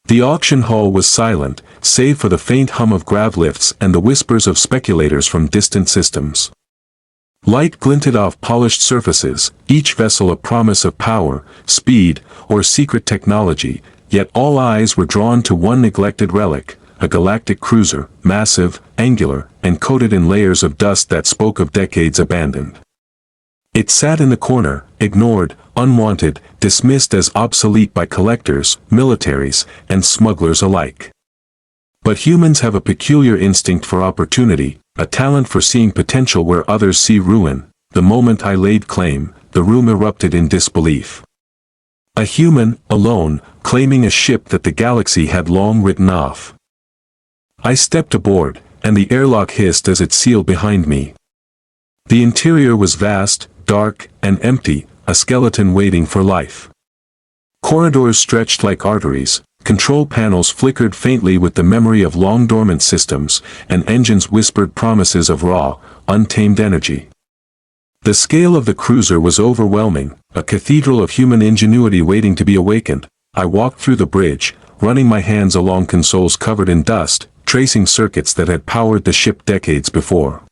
The auction hall was silent, save for the faint hum of grav lifts and the whispers of speculators from distant systems. Light glinted off polished surfaces, each vessel a promise of power, speed, or secret technology, yet all eyes were drawn to one neglected relic, a galactic cruiser, massive, angular, and coated in layers of dust that spoke of decades abandoned. It sat in the corner, ignored, unwanted, dismissed as obsolete by collectors, militaries, and smugglers alike. But humans have a peculiar instinct for opportunity, a talent for seeing potential where others see ruin. The moment I laid claim, the room erupted in disbelief. A human, alone, claiming a ship that the galaxy had long written off. I stepped aboard, and the airlock hissed as it sealed behind me. The interior was vast, dark, and empty, a skeleton waiting for life. Corridors stretched like arteries, control panels flickered faintly with the memory of long-dormant systems, and engines whispered promises of raw, untamed energy. The scale of the cruiser was overwhelming, a cathedral of human ingenuity waiting to be awakened. I walked through the bridge, running my hands along consoles covered in dust, tracing circuits that had powered the ship decades before.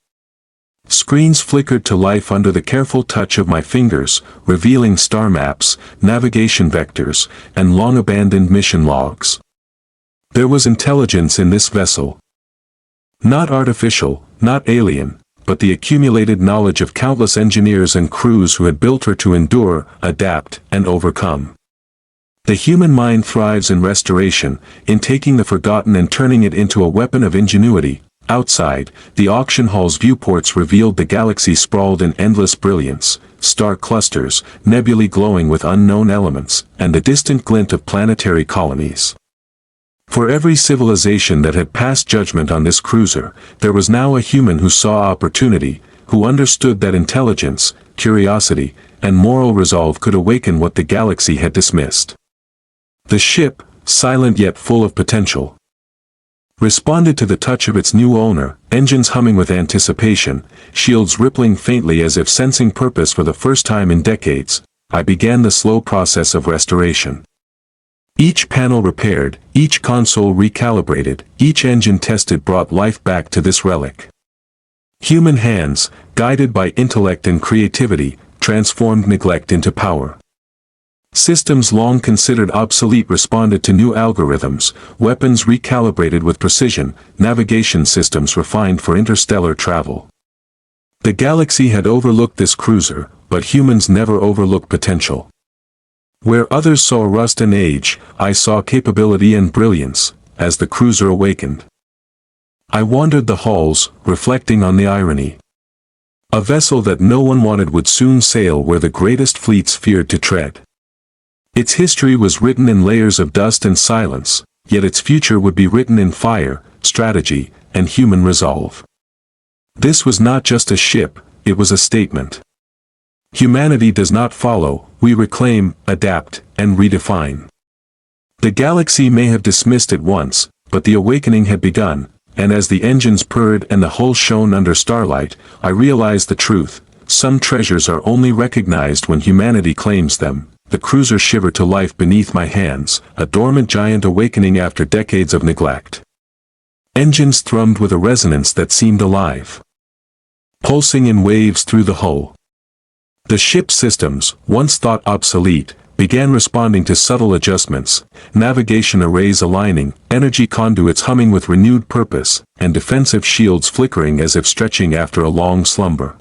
Screens flickered to life under the careful touch of my fingers, revealing star maps, navigation vectors, and long-abandoned mission logs. There was intelligence in this vessel. Not artificial, not alien, but the accumulated knowledge of countless engineers and crews who had built her to endure, adapt, and overcome. The human mind thrives in restoration, in taking the forgotten and turning it into a weapon of ingenuity. Outside, the auction hall's viewports revealed the galaxy sprawled in endless brilliance, star clusters, nebulae glowing with unknown elements, and the distant glint of planetary colonies. For every civilization that had passed judgment on this cruiser, there was now a human who saw opportunity, who understood that intelligence, curiosity, and moral resolve could awaken what the galaxy had dismissed. The ship, silent yet full of potential, responded to the touch of its new owner, engines humming with anticipation, shields rippling faintly as if sensing purpose for the first time in decades. I began the slow process of restoration. Each panel repaired, each console recalibrated, each engine tested brought life back to this relic. Human hands, guided by intellect and creativity, transformed neglect into power. Systems long considered obsolete responded to new algorithms, weapons recalibrated with precision, navigation systems refined for interstellar travel. The galaxy had overlooked this cruiser, but humans never overlook potential. Where others saw rust and age, I saw capability and brilliance, as the cruiser awakened. I wandered the halls, reflecting on the irony. A vessel that no one wanted would soon sail where the greatest fleets feared to tread. Its history was written in layers of dust and silence, yet its future would be written in fire, strategy, and human resolve. This was not just a ship, it was a statement. Humanity does not follow, we reclaim, adapt, and redefine. The galaxy may have dismissed it once, but the awakening had begun, and as the engines purred and the hull shone under starlight, I realized the truth. Some treasures are only recognized when humanity claims them. The cruiser shivered to life beneath my hands, a dormant giant awakening after decades of neglect. Engines thrummed with a resonance that seemed alive, pulsing in waves through the hull. The ship's systems, once thought obsolete, began responding to subtle adjustments, navigation arrays aligning, energy conduits humming with renewed purpose, and defensive shields flickering as if stretching after a long slumber.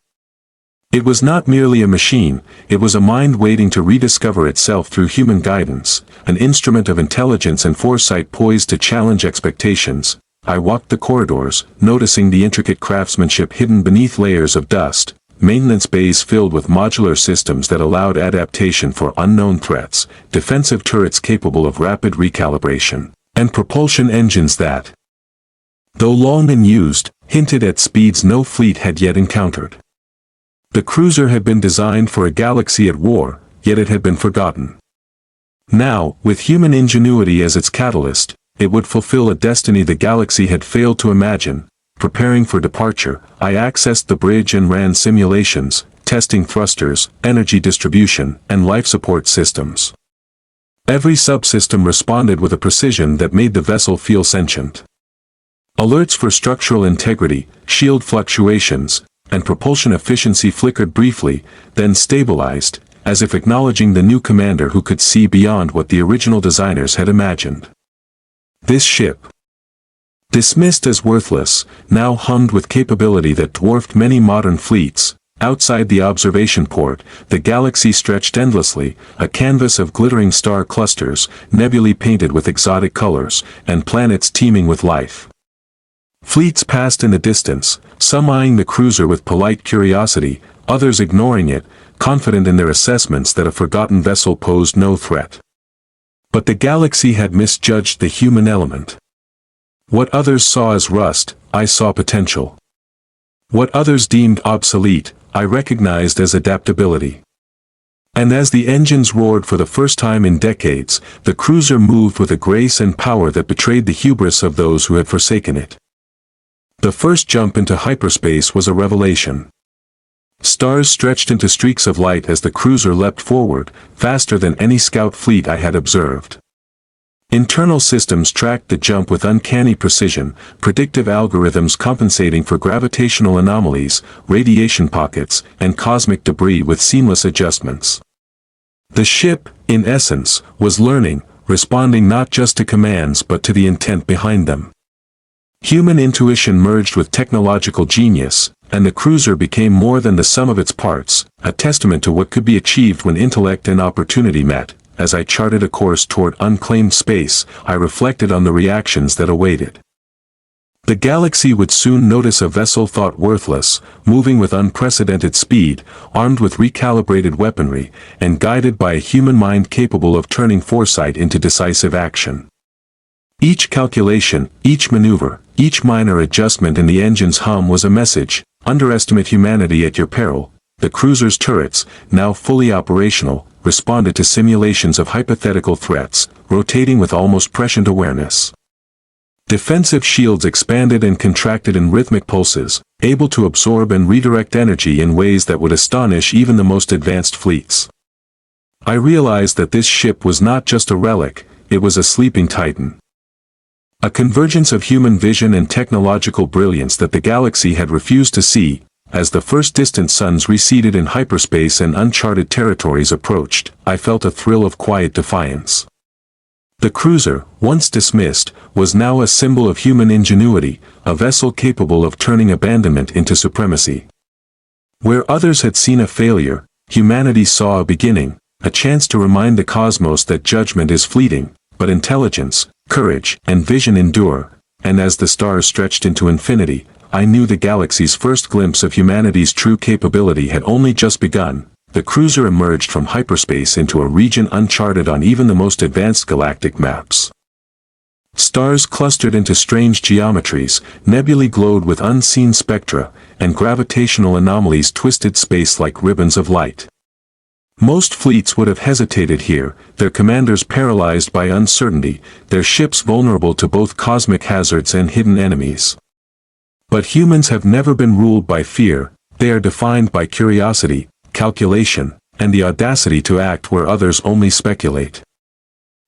It was not merely a machine, it was a mind waiting to rediscover itself through human guidance, an instrument of intelligence and foresight poised to challenge expectations. I walked the corridors, noticing the intricate craftsmanship hidden beneath layers of dust, maintenance bays filled with modular systems that allowed adaptation for unknown threats, defensive turrets capable of rapid recalibration, and propulsion engines that, though long unused, hinted at speeds no fleet had yet encountered. The cruiser had been designed for a galaxy at war, yet it had been forgotten. Now, with human ingenuity as its catalyst, it would fulfill a destiny the galaxy had failed to imagine. Preparing for departure, I accessed the bridge and ran simulations, testing thrusters, energy distribution, and life support systems. Every subsystem responded with a precision that made the vessel feel sentient. Alerts for structural integrity, shield fluctuations, and propulsion efficiency flickered briefly, then stabilized, as if acknowledging the new commander who could see beyond what the original designers had imagined. This ship, dismissed as worthless, now hummed with capability that dwarfed many modern fleets. Outside the observation port, the galaxy stretched endlessly, a canvas of glittering star clusters, nebulae painted with exotic colors, and planets teeming with life. Fleets passed in the distance, some eyeing the cruiser with polite curiosity, others ignoring it, confident in their assessments that a forgotten vessel posed no threat. But the galaxy had misjudged the human element. What others saw as rust, I saw potential. What others deemed obsolete, I recognized as adaptability. And as the engines roared for the first time in decades, the cruiser moved with a grace and power that betrayed the hubris of those who had forsaken it. The first jump into hyperspace was a revelation. Stars stretched into streaks of light as the cruiser leapt forward, faster than any scout fleet I had observed. Internal systems tracked the jump with uncanny precision, predictive algorithms compensating for gravitational anomalies, radiation pockets, and cosmic debris with seamless adjustments. The ship, in essence, was learning, responding not just to commands but to the intent behind them. Human intuition merged with technological genius, and the cruiser became more than the sum of its parts, a testament to what could be achieved when intellect and opportunity met. As I charted a course toward unclaimed space, I reflected on the reactions that awaited. The galaxy would soon notice a vessel thought worthless, moving with unprecedented speed, armed with recalibrated weaponry, and guided by a human mind capable of turning foresight into decisive action. Each calculation, each maneuver, each minor adjustment in the engine's hum was a message: underestimate humanity at your peril. The cruiser's turrets, now fully operational, responded to simulations of hypothetical threats, rotating with almost prescient awareness. Defensive shields expanded and contracted in rhythmic pulses, able to absorb and redirect energy in ways that would astonish even the most advanced fleets. I realized that this ship was not just a relic, it was a sleeping titan. A convergence of human vision and technological brilliance that the galaxy had refused to see. As the first distant suns receded in hyperspace and uncharted territories approached, I felt a thrill of quiet defiance. The cruiser, once dismissed, was now a symbol of human ingenuity, a vessel capable of turning abandonment into supremacy. Where others had seen a failure, humanity saw a beginning, a chance to remind the cosmos that judgment is fleeting, but intelligence, courage, and vision endure. And as the stars stretched into infinity, I knew the galaxy's first glimpse of humanity's true capability had only just begun. The cruiser emerged from hyperspace into a region uncharted on even the most advanced galactic maps. Stars clustered into strange geometries, nebulae glowed with unseen spectra, and gravitational anomalies twisted space like ribbons of light. Most fleets would have hesitated here, their commanders paralyzed by uncertainty, their ships vulnerable to both cosmic hazards and hidden enemies. But humans have never been ruled by fear, they are defined by curiosity, calculation, and the audacity to act where others only speculate.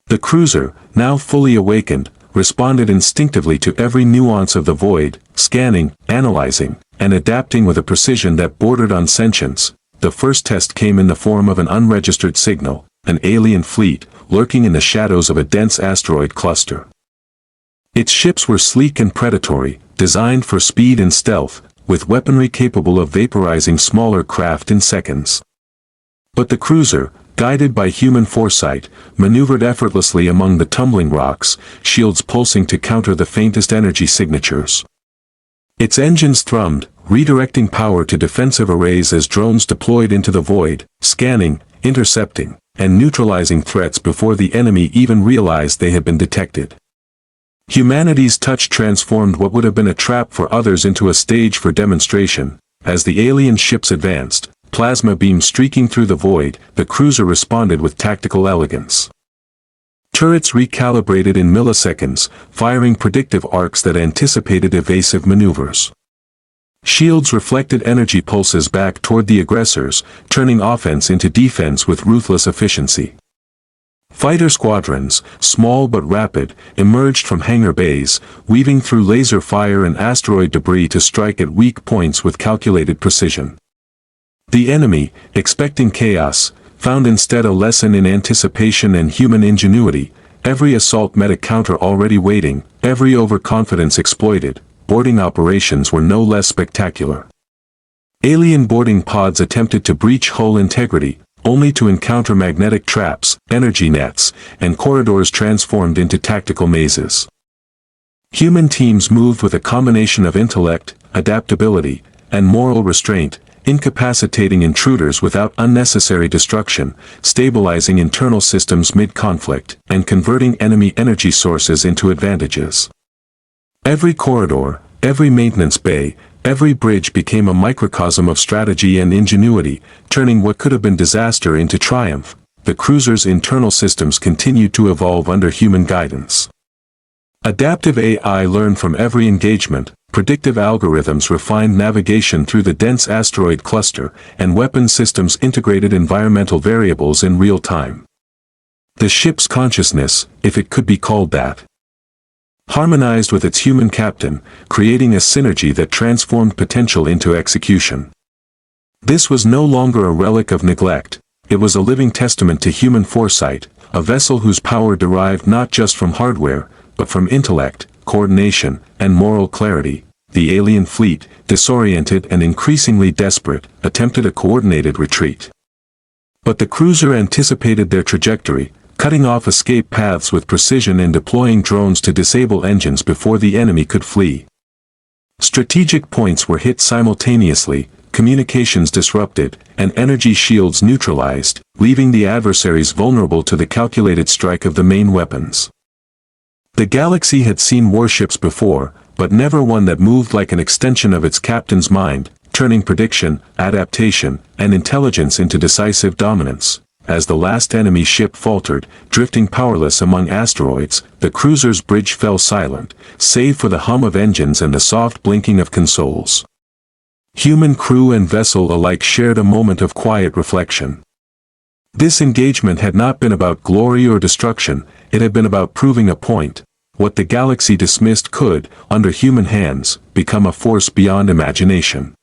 The cruiser, now fully awakened, responded instinctively to every nuance of the void, scanning, analyzing, and adapting with a precision that bordered on sentience. The first test came in the form of an unregistered signal, an alien fleet, lurking in the shadows of a dense asteroid cluster. Its ships were sleek and predatory, designed for speed and stealth, with weaponry capable of vaporizing smaller craft in seconds. But the cruiser, guided by human foresight, maneuvered effortlessly among the tumbling rocks, shields pulsing to counter the faintest energy signatures. Its engines thrummed, redirecting power to defensive arrays as drones deployed into the void, scanning, intercepting, and neutralizing threats before the enemy even realized they had been detected. Humanity's touch transformed what would have been a trap for others into a stage for demonstration. As the alien ships advanced, plasma beams streaking through the void, the cruiser responded with tactical elegance. Turrets recalibrated in milliseconds, firing predictive arcs that anticipated evasive maneuvers. Shields reflected energy pulses back toward the aggressors, turning offense into defense with ruthless efficiency. Fighter squadrons, small but rapid, emerged from hangar bays, weaving through laser fire and asteroid debris to strike at weak points with calculated precision. The enemy, expecting chaos, found instead a lesson in anticipation and human ingenuity. Every assault met a counter already waiting, every overconfidence exploited. Boarding operations were no less spectacular. Alien boarding pods attempted to breach hull integrity, only to encounter magnetic traps, energy nets, and corridors transformed into tactical mazes. Human teams moved with a combination of intellect, adaptability, and moral restraint, incapacitating intruders without unnecessary destruction, stabilizing internal systems mid-conflict, and converting enemy energy sources into advantages. Every corridor, every maintenance bay, every bridge became a microcosm of strategy and ingenuity, turning what could have been disaster into triumph. The cruiser's internal systems continued to evolve under human guidance. Adaptive AI learned from every engagement, predictive algorithms refined navigation through the dense asteroid cluster, and weapon systems integrated environmental variables in real time. The ship's consciousness, if it could be called that, harmonized with its human captain, creating a synergy that transformed potential into execution. This was no longer a relic of neglect, it was a living testament to human foresight, a vessel whose power derived not just from hardware, but from intellect, coordination, and moral clarity. The alien fleet, disoriented and increasingly desperate, attempted a coordinated retreat. But the cruiser anticipated their trajectory, cutting off escape paths with precision and deploying drones to disable engines before the enemy could flee. Strategic points were hit simultaneously, communications disrupted, and energy shields neutralized, leaving the adversaries vulnerable to the calculated strike of the main weapons. The galaxy had seen warships before, but never one that moved like an extension of its captain's mind, turning prediction, adaptation, and intelligence into decisive dominance. As the last enemy ship faltered, drifting powerless among asteroids, the cruiser's bridge fell silent, save for the hum of engines and the soft blinking of consoles. Human crew and vessel alike shared a moment of quiet reflection. This engagement had not been about glory or destruction, it had been about proving a point. What the galaxy dismissed could, under human hands, become a force beyond imagination.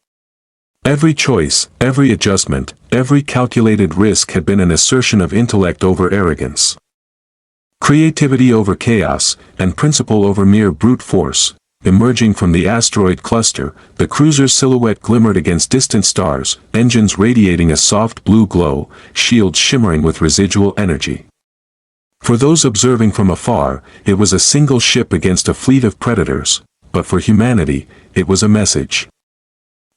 Every choice, every adjustment, every calculated risk had been an assertion of intellect over arrogance. Creativity over chaos, and principle over mere brute force. Emerging from the asteroid cluster, the cruiser's silhouette glimmered against distant stars, engines radiating a soft blue glow, shields shimmering with residual energy. For those observing from afar, it was a single ship against a fleet of predators, but for humanity, it was a message.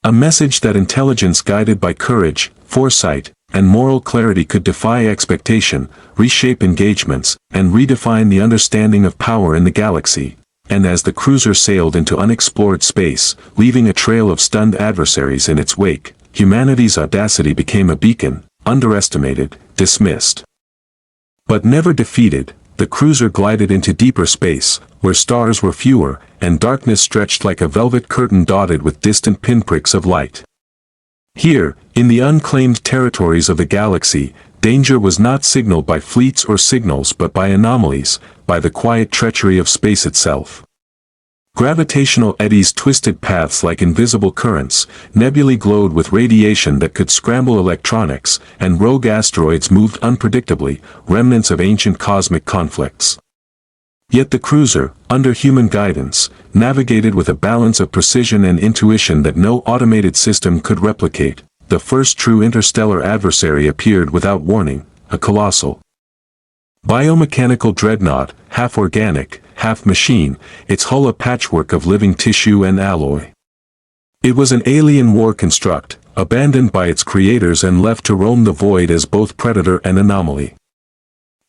A message that intelligence guided by courage, foresight, and moral clarity could defy expectation, reshape engagements, and redefine the understanding of power in the galaxy. And as the cruiser sailed into unexplored space, leaving a trail of stunned adversaries in its wake, humanity's audacity became a beacon, underestimated, dismissed. But never defeated, the cruiser glided into deeper space, where stars were fewer, and darkness stretched like a velvet curtain dotted with distant pinpricks of light. Here, in the unclaimed territories of the galaxy, danger was not signaled by fleets or signals but by anomalies, by the quiet treachery of space itself. Gravitational eddies twisted paths like invisible currents, nebulae glowed with radiation that could scramble electronics, and rogue asteroids moved unpredictably, remnants of ancient cosmic conflicts. Yet the cruiser, under human guidance, navigated with a balance of precision and intuition that no automated system could replicate. The first true interstellar adversary appeared without warning, a colossal biomechanical dreadnought, half organic, half machine, its hull a patchwork of living tissue and alloy. It was an alien war construct, abandoned by its creators and left to roam the void as both predator and anomaly.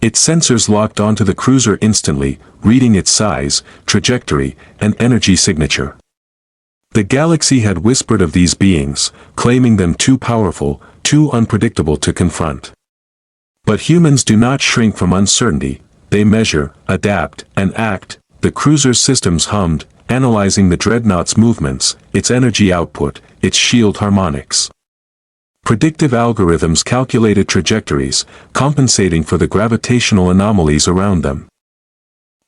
Its sensors locked onto the cruiser instantly, reading its size, trajectory, and energy signature. The galaxy had whispered of these beings, claiming them too powerful, too unpredictable to confront. But humans do not shrink from uncertainty, they measure, adapt, and act. The cruiser's systems hummed, analyzing the dreadnought's movements, its energy output, its shield harmonics. Predictive algorithms calculated trajectories, compensating for the gravitational anomalies around them.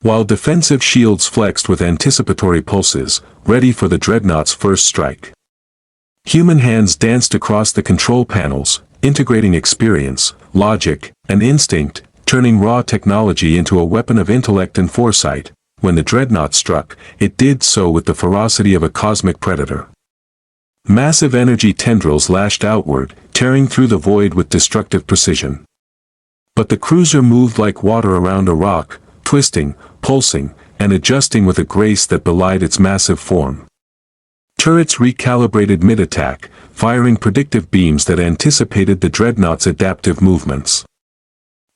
While defensive shields flexed with anticipatory pulses, ready for the dreadnought's first strike. Human hands danced across the control panels, integrating experience, logic, and instinct, turning raw technology into a weapon of intellect and foresight. When the dreadnought struck, it did so with the ferocity of a cosmic predator. Massive energy tendrils lashed outward, tearing through the void with destructive precision. But the cruiser moved like water around a rock, twisting, pulsing, and adjusting with a grace that belied its massive form. Turrets recalibrated mid-attack, firing predictive beams that anticipated the dreadnought's adaptive movements.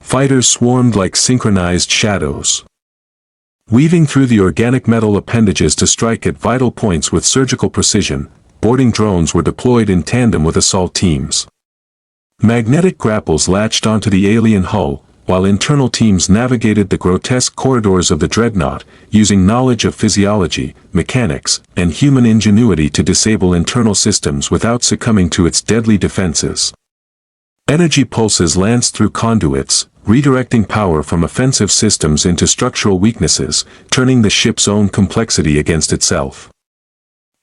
Fighters swarmed like synchronized shadows, weaving through the organic metal appendages to strike at vital points with surgical precision. Boarding drones were deployed in tandem with assault teams. Magnetic grapples latched onto the alien hull, while internal teams navigated the grotesque corridors of the dreadnought, using knowledge of physiology, mechanics, and human ingenuity to disable internal systems without succumbing to its deadly defenses. Energy pulses lanced through conduits, redirecting power from offensive systems into structural weaknesses, turning the ship's own complexity against itself.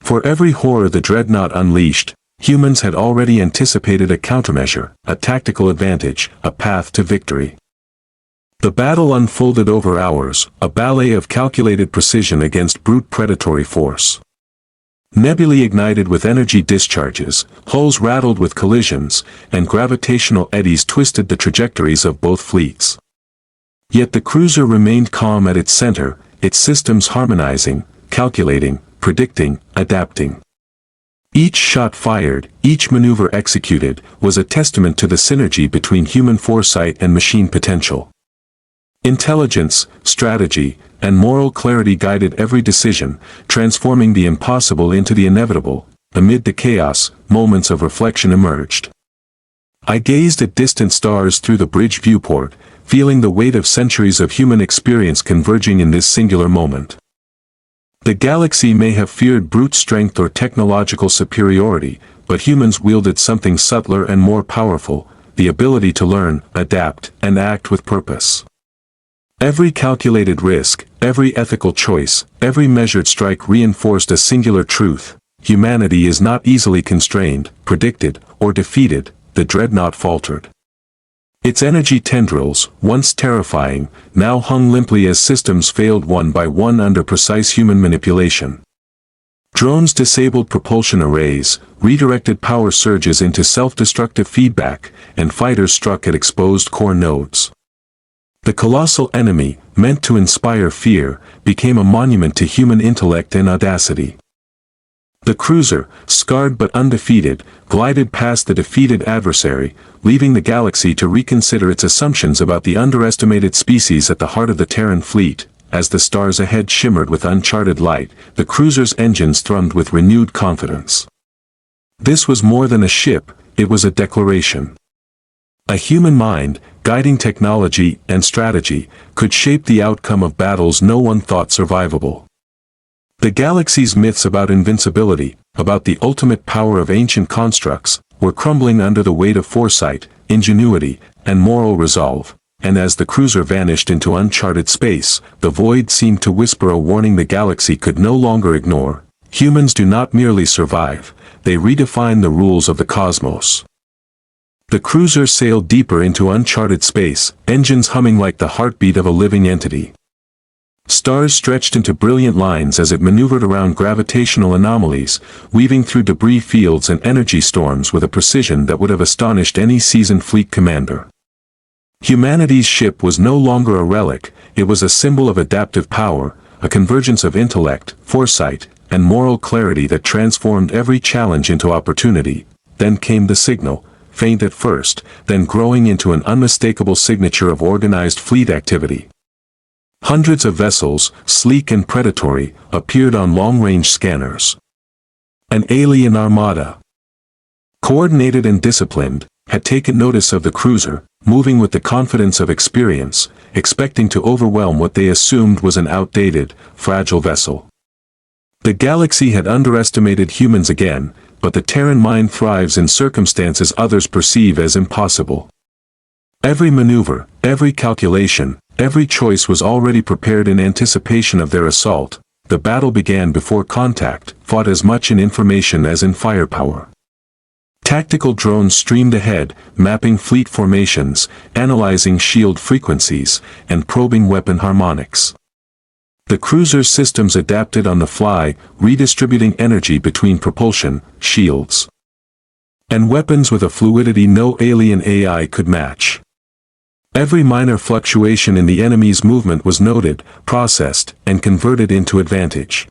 For every horror the dreadnought unleashed, humans had already anticipated a countermeasure, a tactical advantage, a path to victory. The battle unfolded over hours, a ballet of calculated precision against brute predatory force. Nebulae ignited with energy discharges, hulls rattled with collisions, and gravitational eddies twisted the trajectories of both fleets. Yet the cruiser remained calm at its center, its systems harmonizing, calculating, predicting, adapting. Each shot fired, each maneuver executed, was a testament to the synergy between human foresight and machine potential. Intelligence, strategy, and moral clarity guided every decision, transforming the impossible into the inevitable. Amid the chaos, moments of reflection emerged. I gazed at distant stars through the bridge viewport, feeling the weight of centuries of human experience converging in this singular moment. The galaxy may have feared brute strength or technological superiority, but humans wielded something subtler and more powerful, the ability to learn, adapt, and act with purpose. Every calculated risk, every ethical choice, every measured strike reinforced a singular truth: humanity is not easily constrained, predicted, or defeated. The dreadnought faltered. Its energy tendrils, once terrifying, now hung limply as systems failed one by one under precise human manipulation. Drones disabled propulsion arrays, redirected power surges into self-destructive feedback, and fighters struck at exposed core nodes. The colossal enemy, meant to inspire fear, became a monument to human intellect and audacity. The cruiser, scarred but undefeated, glided past the defeated adversary, leaving the galaxy to reconsider its assumptions about the underestimated species at the heart of the Terran fleet. As the stars ahead shimmered with uncharted light, the cruiser's engines thrummed with renewed confidence. This was more than a ship, it was a declaration. A human mind, guiding technology and strategy, could shape the outcome of battles no one thought survivable. The galaxy's myths about invincibility, about the ultimate power of ancient constructs, were crumbling under the weight of foresight, ingenuity, and moral resolve, and as the cruiser vanished into uncharted space, the void seemed to whisper a warning the galaxy could no longer ignore. Humans do not merely survive, they redefine the rules of the cosmos. The cruiser sailed deeper into uncharted space, engines humming like the heartbeat of a living entity. Stars stretched into brilliant lines as it maneuvered around gravitational anomalies, weaving through debris fields and energy storms with a precision that would have astonished any seasoned fleet commander. Humanity's ship was no longer a relic, it was a symbol of adaptive power, a convergence of intellect, foresight, and moral clarity that transformed every challenge into opportunity. Then came the signal, faint at first, then growing into an unmistakable signature of organized fleet activity. Hundreds of vessels, sleek and predatory, appeared on long-range scanners. An alien armada, coordinated and disciplined, had taken notice of the cruiser, moving with the confidence of experience, expecting to overwhelm what they assumed was an outdated, fragile vessel. The galaxy had underestimated humans again, but the Terran mind thrives in circumstances others perceive as impossible. Every maneuver, every calculation, every choice was already prepared in anticipation of their assault. The battle began before contact, fought as much in information as in firepower. Tactical drones streamed ahead, mapping fleet formations, analyzing shield frequencies, and probing weapon harmonics. The cruiser's systems adapted on the fly, redistributing energy between propulsion, shields, and weapons with a fluidity no alien AI could match. Every minor fluctuation in the enemy's movement was noted, processed, and converted into advantage.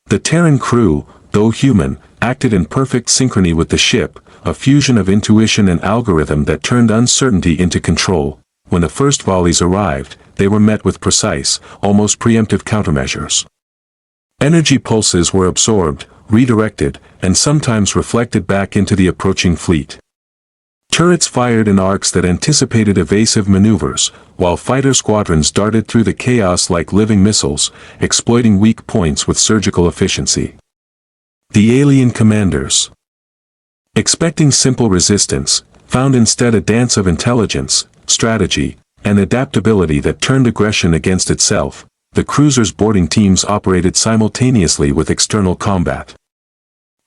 The Terran crew, though human, acted in perfect synchrony with the ship, a fusion of intuition and algorithm that turned uncertainty into control. When the first volleys arrived, they were met with precise, almost preemptive countermeasures. Energy pulses were absorbed, redirected, and sometimes reflected back into the approaching fleet. Turrets fired in arcs that anticipated evasive maneuvers, while fighter squadrons darted through the chaos like living missiles, exploiting weak points with surgical efficiency. The alien commanders, expecting simple resistance, found instead a dance of intelligence, strategy, and adaptability that turned aggression against itself. The cruiser's boarding teams operated simultaneously with external combat.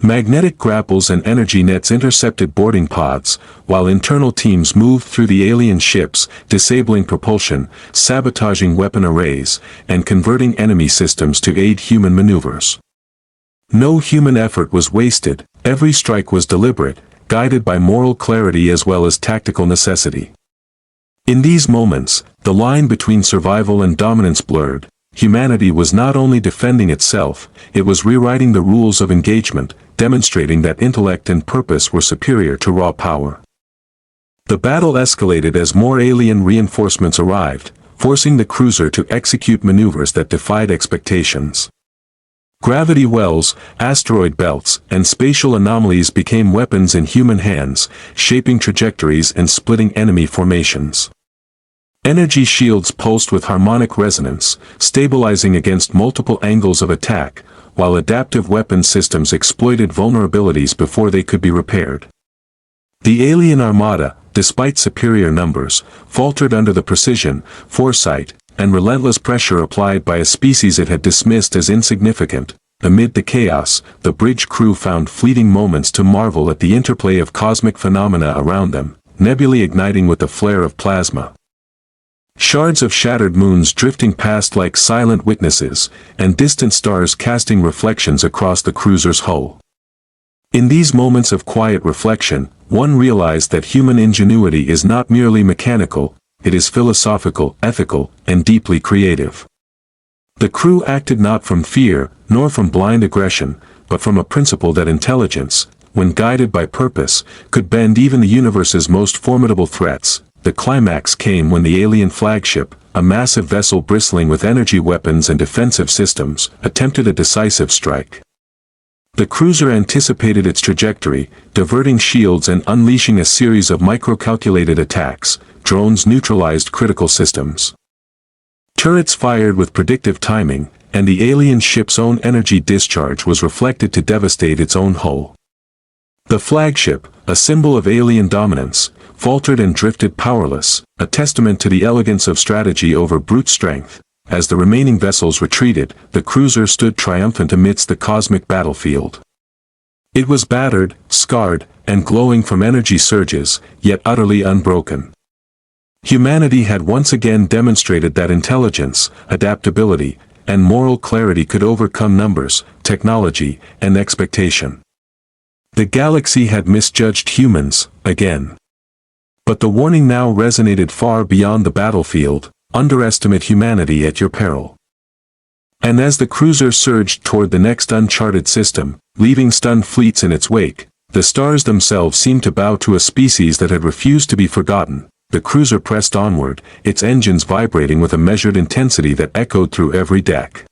Magnetic grapples and energy nets intercepted boarding pods, while internal teams moved through the alien ships, disabling propulsion, sabotaging weapon arrays, and converting enemy systems to aid human maneuvers. No human effort was wasted, every strike was deliberate, guided by moral clarity as well as tactical necessity. In these moments, the line between survival and dominance blurred. Humanity was not only defending itself, it was rewriting the rules of engagement, demonstrating that intellect and purpose were superior to raw power. The battle escalated as more alien reinforcements arrived, forcing the cruiser to execute maneuvers that defied expectations. Gravity wells, asteroid belts, and spatial anomalies became weapons in human hands, shaping trajectories and splitting enemy formations. Energy shields pulsed with harmonic resonance, stabilizing against multiple angles of attack, while adaptive weapon systems exploited vulnerabilities before they could be repaired. The alien armada, despite superior numbers, faltered under the precision, foresight, and relentless pressure applied by a species it had dismissed as insignificant. Amid the chaos, the bridge crew found fleeting moments to marvel at the interplay of cosmic phenomena around them, nebulae igniting with the flare of plasma, shards of shattered moons drifting past like silent witnesses, and distant stars casting reflections across the cruiser's hull. In these moments of quiet reflection, one realized that human ingenuity is not merely mechanical, it is philosophical, ethical, and deeply creative. The crew acted not from fear, nor from blind aggression, but from a principle that intelligence, when guided by purpose, could bend even the universe's most formidable threats. The climax came when the alien flagship, a massive vessel bristling with energy weapons and defensive systems, attempted a decisive strike. The cruiser anticipated its trajectory, diverting shields and unleashing a series of micro-calculated attacks. Drones neutralized critical systems. Turrets fired with predictive timing, and the alien ship's own energy discharge was reflected to devastate its own hull. The flagship, a symbol of alien dominance, faltered and drifted powerless, a testament to the elegance of strategy over brute strength. As the remaining vessels retreated, the cruiser stood triumphant amidst the cosmic battlefield. It was battered, scarred, and glowing from energy surges, yet utterly unbroken. Humanity had once again demonstrated that intelligence, adaptability, and moral clarity could overcome numbers, technology, and expectation. The galaxy had misjudged humans, again. But the warning now resonated far beyond the battlefield: underestimate humanity at your peril. And as the cruiser surged toward the next uncharted system, leaving stunned fleets in its wake, the stars themselves seemed to bow to a species that had refused to be forgotten. The cruiser pressed onward, its engines vibrating with a measured intensity that echoed through every deck.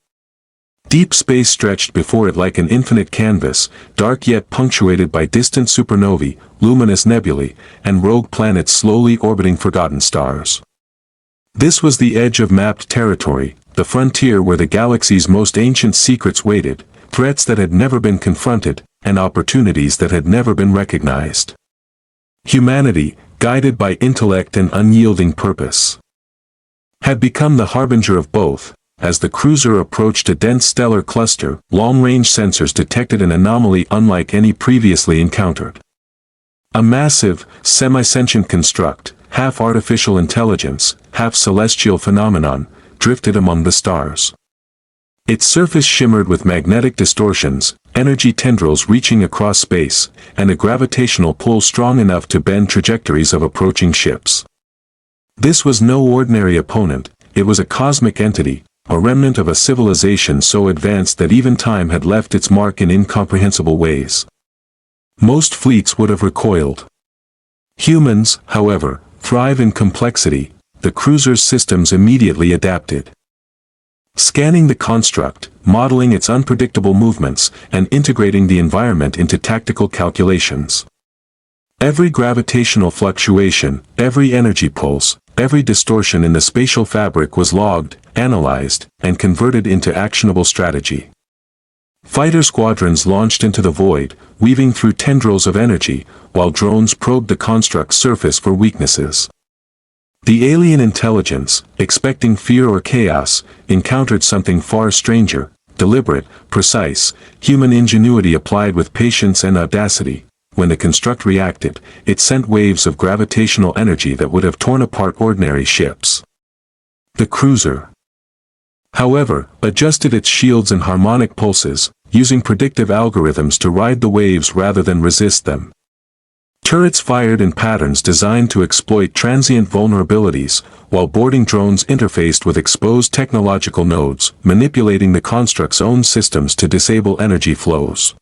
Deep space stretched before it like an infinite canvas, dark yet punctuated by distant supernovae, luminous nebulae, and rogue planets slowly orbiting forgotten stars. This was the edge of mapped territory, the frontier where the galaxy's most ancient secrets waited, threats that had never been confronted, and opportunities that had never been recognized. Humanity, guided by intellect and unyielding purpose, had become the harbinger of both. As the cruiser approached a dense stellar cluster, long-range sensors detected an anomaly unlike any previously encountered. A massive, semi-sentient construct, half artificial intelligence, half celestial phenomenon, drifted among the stars. Its surface shimmered with magnetic distortions, energy tendrils reaching across space, and a gravitational pull strong enough to bend trajectories of approaching ships. This was no ordinary opponent, it was a cosmic entity, a remnant of a civilization so advanced that even time had left its mark in incomprehensible ways. Most fleets would have recoiled. Humans, however, thrive in complexity. The cruiser's systems immediately adapted. Scanning the construct, modeling its unpredictable movements, and integrating the environment into tactical calculations. Every gravitational fluctuation, every energy pulse, every distortion in the spatial fabric was logged, analyzed, and converted into actionable strategy. Fighter squadrons launched into the void, weaving through tendrils of energy, while drones probed the construct's surface for weaknesses. The alien intelligence, expecting fear or chaos, encountered something far stranger, deliberate, precise, human ingenuity applied with patience and audacity. When the construct reacted, it sent waves of gravitational energy that would have torn apart ordinary ships. The cruiser, however, adjusted its shields and harmonic pulses, using predictive algorithms to ride the waves rather than resist them. Turrets fired in patterns designed to exploit transient vulnerabilities, while boarding drones interfaced with exposed technological nodes, manipulating the construct's own systems to disable energy flows.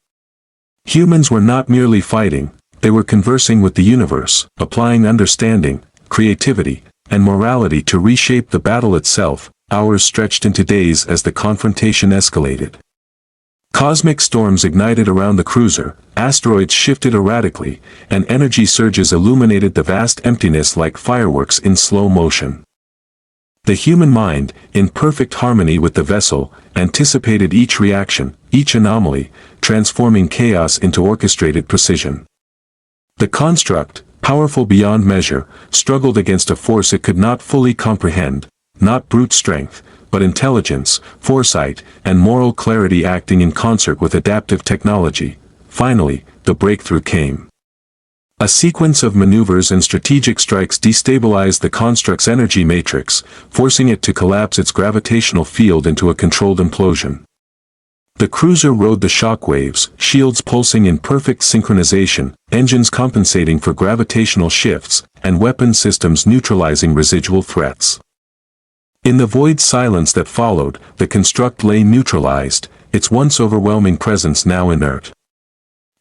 Humans were not merely fighting, they were conversing with the universe, applying understanding, creativity, and morality to reshape the battle itself. Hours stretched into days as the confrontation escalated. Cosmic storms ignited around the cruiser, asteroids shifted erratically, and energy surges illuminated the vast emptiness like fireworks in slow motion. The human mind, in perfect harmony with the vessel, anticipated each reaction, each anomaly, transforming chaos into orchestrated precision. The construct, powerful beyond measure, struggled against a force it could not fully comprehend, not brute strength, but intelligence, foresight, and moral clarity acting in concert with adaptive technology. Finally, the breakthrough came. A sequence of maneuvers and strategic strikes destabilized the construct's energy matrix, forcing it to collapse its gravitational field into a controlled implosion. The cruiser rode the shock waves, shields pulsing in perfect synchronization, engines compensating for gravitational shifts, and weapon systems neutralizing residual threats. In the void silence that followed, the construct lay neutralized, its once overwhelming presence now inert.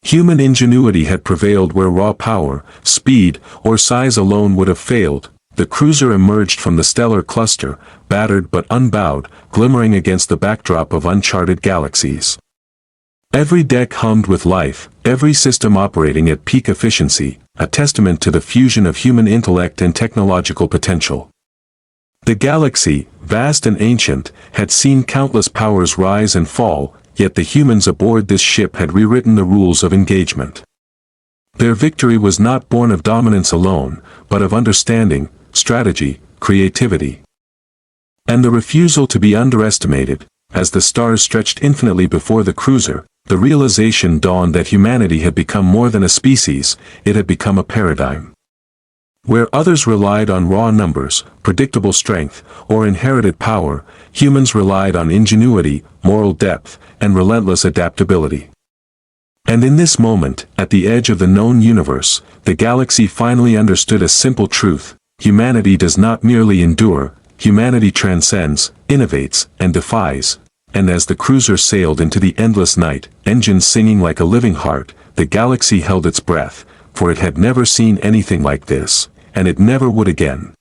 Human ingenuity had prevailed where raw power, speed, or size alone would have failed. The cruiser emerged from the stellar cluster, battered but unbowed, glimmering against the backdrop of uncharted galaxies. Every deck hummed with life, every system operating at peak efficiency, a testament to the fusion of human intellect and technological potential. The galaxy, vast and ancient, had seen countless powers rise and fall, yet the humans aboard this ship had rewritten the rules of engagement. Their victory was not born of dominance alone, but of understanding, strategy, creativity, and the refusal to be underestimated. As the stars stretched infinitely before the cruiser, the realization dawned that humanity had become more than a species, it had become a paradigm. Where others relied on raw numbers, predictable strength, or inherited power, humans relied on ingenuity, moral depth, and relentless adaptability. And in this moment, at the edge of the known universe, the galaxy finally understood a simple truth: humanity does not merely endure, humanity transcends, innovates, and defies. And as the cruiser sailed into the endless night, engines singing like a living heart, the galaxy held its breath, for it had never seen anything like this, and it never would again.